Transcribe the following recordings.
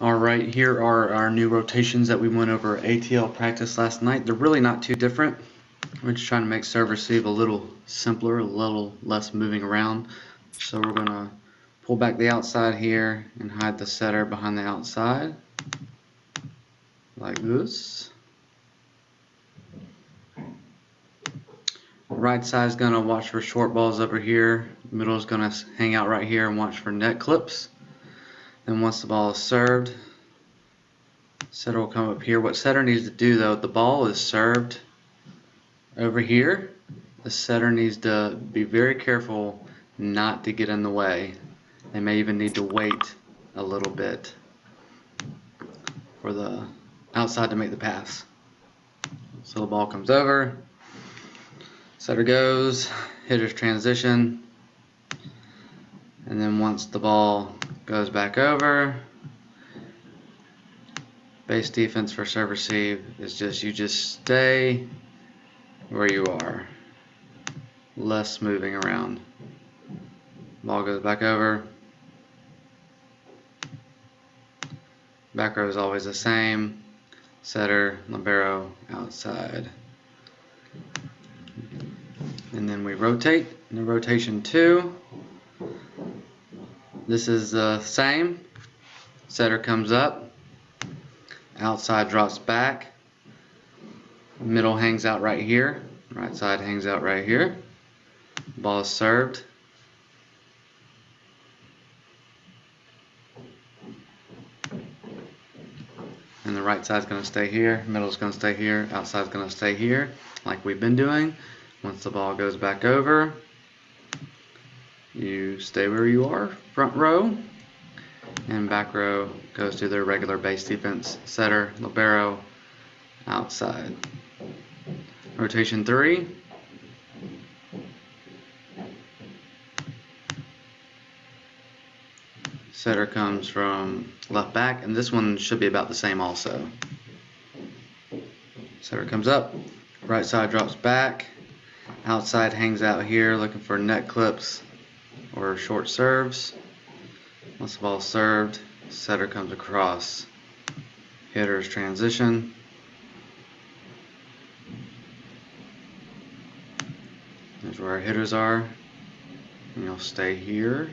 Alright, here are our new rotations that we went over ATL practice last night. They're really not too different. We're just trying to make serve receive a little simpler, a little less moving around. So we're going to pull back the outside here and hide the setter behind the outside, like this. Right side is going to watch for short balls over here. Middle is going to hang out right here and watch for net clips. Then once the ball is served, setter will come up here. What setter needs to do though, the ball is served over here. The setter needs to be very careful not to get in the way. They may even need to wait a little bit for the outside to make the pass. So the ball comes over, setter goes, hitter's transition, and then once the ball goes back over, base defense for serve receive is just you just stay where you are, less moving around. Ball goes back over. Back row is always the same. Setter, libero, outside. And then we rotate. In rotation 2, this is the same. Setter comes up. Outside drops back. Middle hangs out right here. Right side hangs out right here. Ball is served. And the right side's going to stay here, middle's going to stay here, outside's going to stay here, like we've been doing. Once the ball goes back over, you stay where you are, front row, and back row goes to their regular base defense, setter, libero, outside. Rotation 3. Setter comes from left back, and this one should be about the same also. Setter comes up, right side drops back, outside hangs out here looking for net clips or short serves. Once the ball is served, setter comes across, hitter's transition. There's where our hitters are, and you'll stay here.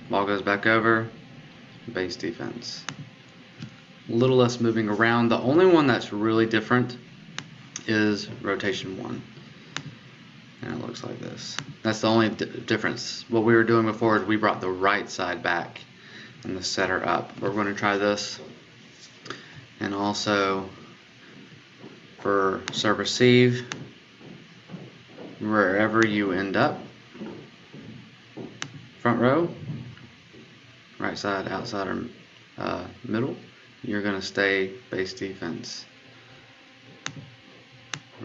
Ball goes back over, base defense. A little less moving around. The only one that's really different is rotation 1. And it looks like this. That's the only difference. What we were doing before is we brought the right side back and the setter up. We're going to try this. And also for serve receive, wherever you end up, front row, right side, outside, or middle, you're going to stay base defense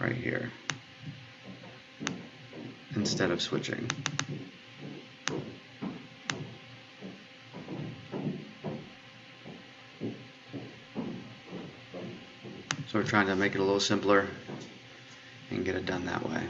right here instead of switching. So we're trying to make it a little simpler and get it done that way.